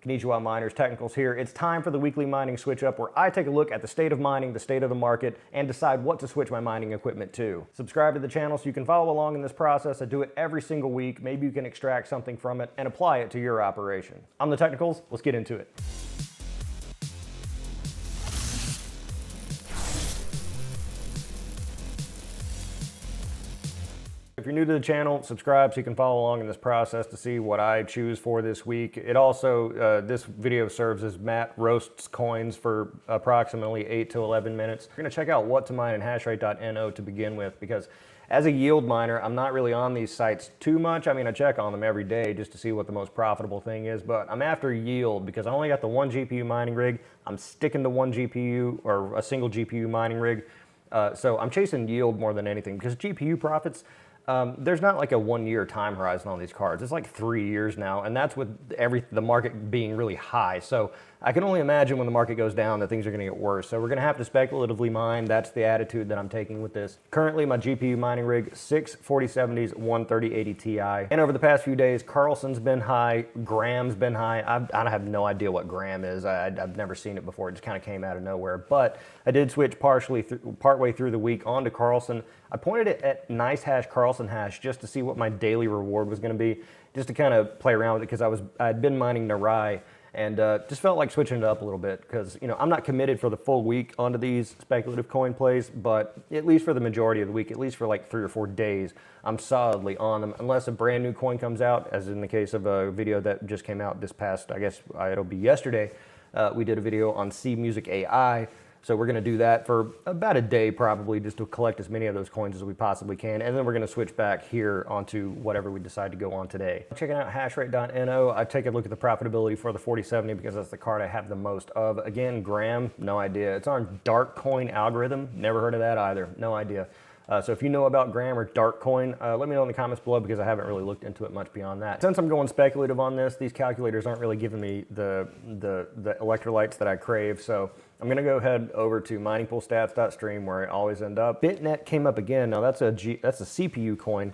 Konnichiwa miners, Technicals here. It's time for the weekly mining switch up where I take a look at the state of mining, the state of the market, and decide what to switch my mining equipment to. Subscribe to the channel so you can follow along in this process. I do it every single week. Maybe you can extract something from it and apply it to your operation. I'm the Technicals. Let's get into it. If you're new to the channel, subscribe so you can follow along in this process to see what I choose for this week. It also, this video serves as Matt roasts coins for approximately 8 to 11 minutes. We're gonna check out what to mine in hashrate.no to begin with, because as a yield miner, I'm not really on these sites too much. I mean, I check on them every day just to see what the most profitable thing is, but I'm after yield because I only got the one GPU mining rig. I'm sticking to one GPU or a single GPU mining rig. So I'm chasing yield more than anything because GPU profits, there's not like a 1 year time horizon on these cards. It's like 3 years now, and that's with the market being really high. So I can only imagine when the market goes down that things are gonna get worse. So we're gonna have to speculatively mine. That's the attitude that I'm taking with this. Currently, my GPU mining rig, 6 4070s, one 3080 Ti. And over the past few days, Carlson's been high, Gram's been high. I have no idea what Gram is. I've never seen it before. It just kind of came out of nowhere. But I did switch partway through the week onto Carlson. I pointed it at nice hash Carlson hash just to see what my daily reward was going to be, just to kind of play around with it because I'd been mining Narai and just felt like switching it up a little bit because, you know, I'm not committed for the full week onto these speculative coin plays, but at least for the majority of the week, at least for like 3 or 4 days, I'm solidly on them unless a brand new coin comes out, as in the case of a video that just came out this past, I guess it'll be yesterday. We did a video on C Music AI. So we're gonna do that for about a day probably, just to collect as many of those coins as we possibly can. And then we're gonna switch back here onto whatever we decide to go on today. Checking out hashrate.no, I take a look at the profitability for the 4070 because that's the card I have the most of. Again, Gram, no idea. It's on Dark Coin algorithm, never heard of that either, no idea. So if you know about Gram or Dark Coin, let me know in the comments below because I haven't really looked into it much beyond that. Since I'm going speculative on this, these calculators aren't really giving me the electrolytes that I crave. So I'm gonna go ahead over to miningpoolstats.stream where I always end up. Bitnet came up again. Now that's a CPU coin.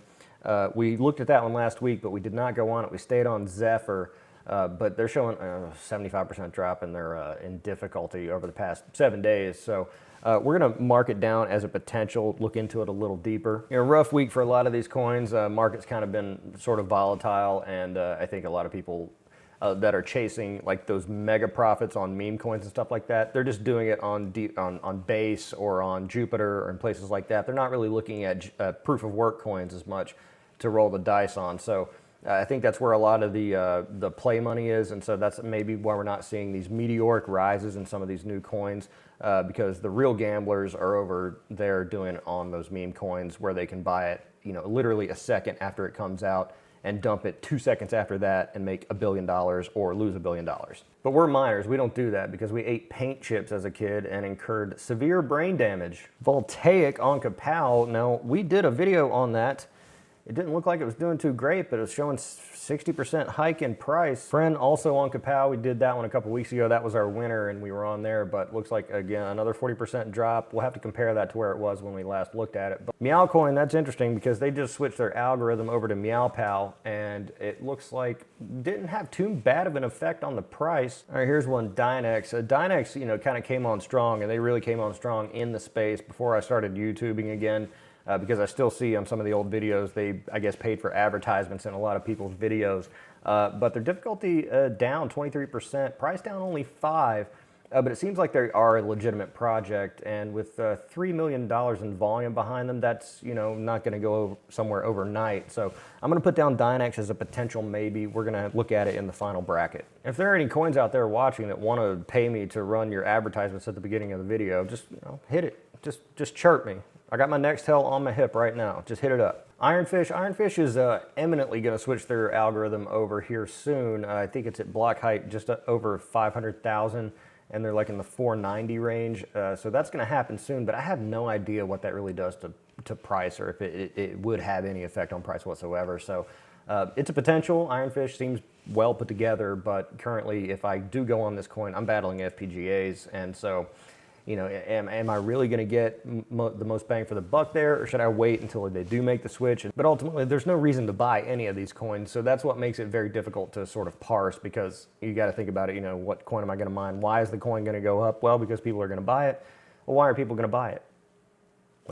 We looked at that one last week, but we did not go on it. We stayed on ZEPH, but they're showing a 75% drop in their in difficulty over the past 7 days. So we're gonna mark it down as a potential, look into it a little deeper. You know, rough week for a lot of these coins. Market's kind of been sort of volatile, and I think a lot of people that are chasing like those mega profits on meme coins and stuff like that, they're just doing it on Base or on Jupiter or in places like that. They're not really looking at proof of work coins as much to roll the dice on. So I think that's where a lot of the play money is, and so that's maybe why we're not seeing these meteoric rises in some of these new coins, because the real gamblers are over there doing it on those meme coins where they can buy it, you know, literally a second after it comes out and dump it 2 seconds after that and make $1 billion or lose $1 billion. But we're miners, we don't do that because we ate paint chips as a kid and incurred severe brain damage. Voltaic on Kapow, now we did a video on that. It didn't look like it was doing too great, but it was showing 60% hike in price. Friend also on Kapow, we did that one a couple weeks ago. That was our winner and we were on there, but looks like, again, another 40% drop. We'll have to compare that to where it was when we last looked at it. But Meow Coin, that's interesting because they just switched their algorithm over to Meow Pal, and it looks like didn't have too bad of an effect on the price. All right, here's one, Dynex. Dynex, you know, kind of came on strong, and they really came on strong in the space before I started YouTubing again. Because I still see on some of the old videos, they, I guess, paid for advertisements in a lot of people's videos. But their difficulty down 23%, price down only 5%, but it seems like they are a legitimate project. And with $3 million in volume behind them, that's, you know, not gonna go somewhere overnight. So I'm gonna put down Dynex as a potential maybe. We're gonna look at it in the final bracket. If there are any coins out there watching that wanna pay me to run your advertisements at the beginning of the video, just, you know, hit it, just chirp me. I got my Nextel on my hip right now. Just hit it up. Ironfish is eminently going to switch their algorithm over here soon. I think it's at block height just over 500,000, and they're like in the 490 range. So that's going to happen soon, but I have no idea what that really does to price, or if it would have any effect on price whatsoever. So it's a potential. Ironfish seems well put together, but currently if I do go on this coin, I'm battling FPGAs, and so You know, am I really going to get the most bang for the buck there, or should I wait until they do make the switch? But ultimately, there's no reason to buy any of these coins, so that's what makes it very difficult to sort of parse, because you got to think about it, you know, what coin am I going to mine? Why is the coin going to go up? Well, because people are going to buy it. Well, why are people going to buy it?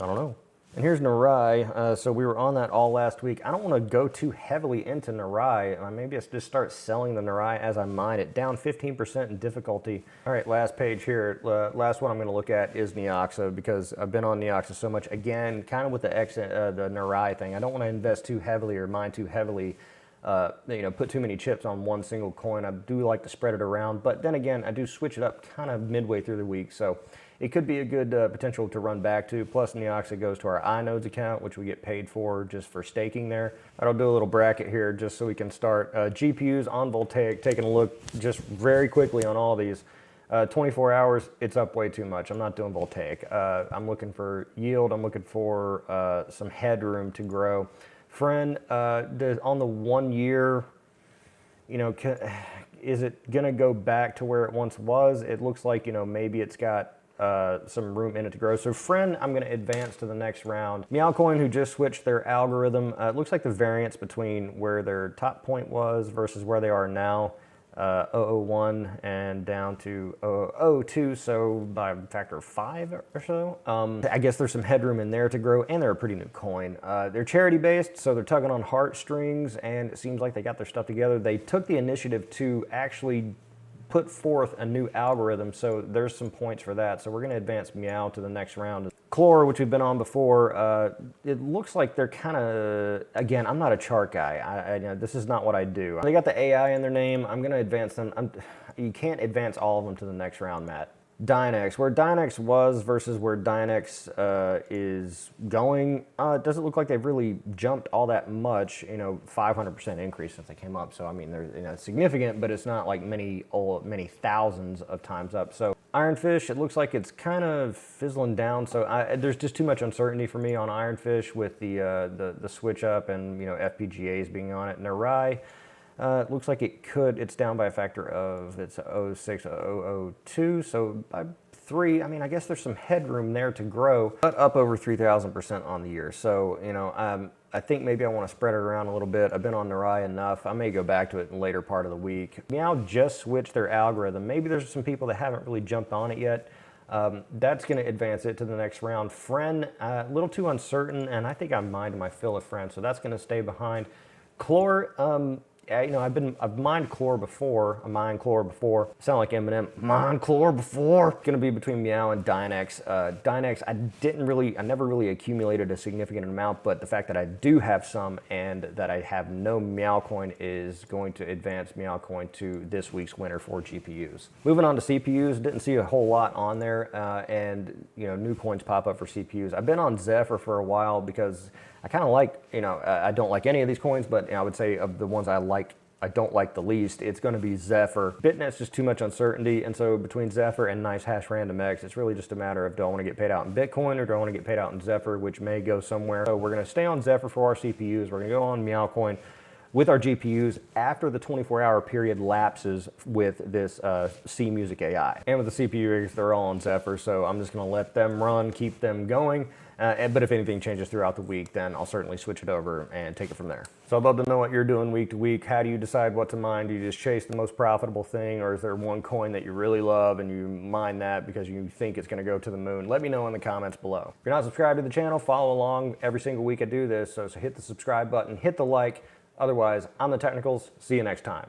I don't know. And here's Narai. So we were on that all last week. I don't want to go too heavily into Narai. Maybe I just start selling the Narai as I mine it. Down 15% in difficulty. All right, last page here. Last one I'm going to look at is Neoxa, because I've been on Neoxa so much. Again, kind of with the Narai thing. I don't want to invest too heavily or mine too heavily. You know, put too many chips on one single coin. I do like to spread it around, but then again, I do switch it up kind of midway through the week. So it could be a good potential to run back to. Plus, Neoxa goes to our iNodes account, which we get paid for just for staking there. I'll do a little bracket here just so we can start. GPUs on Voltaic, taking a look just very quickly on all these. 24 hours, it's up way too much. I'm not doing Voltaic. I'm looking for yield. I'm looking for some headroom to grow. Friend, on the 1 year, you know, is it going to go back to where it once was? It looks like, you know, maybe it's got some room in it to grow. So Friend, I'm going to advance to the next round. Meowcoin, who just switched their algorithm, it looks like the variance between where their top point was versus where they are now, 001 and down to 002, so by a factor of 5 or so. I guess there's some headroom in there to grow, and they're a pretty new coin. They're charity based, so they're tugging on heartstrings, and it seems like they got their stuff together. They took the initiative to actually put forth a new algorithm, so there's some points for that. So we're going to advance Meow to the next round. Chlor, which we've been on before, it looks like they're kind of, again, I'm not a chart guy. You know, this is not what I do. They got the AI in their name. I'm going to advance them. You can't advance all of them to the next round, Matt. Dynex, where Dynex was versus where Dynex is going, it doesn't look like they've really jumped all that much. You know, 500% increase since they came up. So I mean, they're, you know, significant, but it's not like many thousands of times up. So Ironfish, it looks like it's kind of fizzling down. So there's just too much uncertainty for me on Ironfish with the switch up and, you know, FPGAs being on it. Narai. It looks like it's down by a factor of, it's 0.06, 0.002, so by 3, I mean, I guess there's some headroom there to grow, but up over 3,000% on the year. So, you know, I think maybe I want to spread it around a little bit. I've been on Narai enough. I may go back to it in the later part of the week. Meow just switched their algorithm. Maybe there's some people that haven't really jumped on it yet. That's going to advance it to the next round. Friend, a little too uncertain, and I think I mined my fill of Friend, so that's going to stay behind. Chlor, you know, I've mined Chlor before. I mined Chlor before. Sound like Eminem. Mined Chlor before. Gonna be between Meow and Dynex. Dynex, I never really accumulated a significant amount, but the fact that I do have some and that I have no Meow coin is going to advance Meow coin to this week's winner for GPUs. Moving on to CPUs, didn't see a whole lot on there, and you know, new coins pop up for CPUs. I've been on ZEPH for a while because I kind of like, you know, I don't like any of these coins, but you know, I would say of the ones I don't like the least, it's going to be ZEPH. Bitnet's just too much uncertainty, and so between ZEPH and NiceHash RandomX, it's really just a matter of, do I want to get paid out in Bitcoin or do I want to get paid out in ZEPH, which may go somewhere. So we're going to stay on ZEPH for our CPUs. We're going to go on Meowcoin with our GPUs after the 24-hour period lapses with this C-Music AI. And with the CPU rigs, they're all on ZEPH, so I'm just going to let them run, keep them going. But if anything changes throughout the week, then I'll certainly switch it over and take it from there. So I'd love to know what you're doing week to week. How do you decide what to mine? Do you just chase the most profitable thing, or is there one coin that you really love and you mine that because you think it's going to go to the moon? Let me know in the comments below. If you're not subscribed to the channel, follow along every single week I do this. So hit the subscribe button, hit the like. Otherwise, I'm TheTechnicals. See you next time.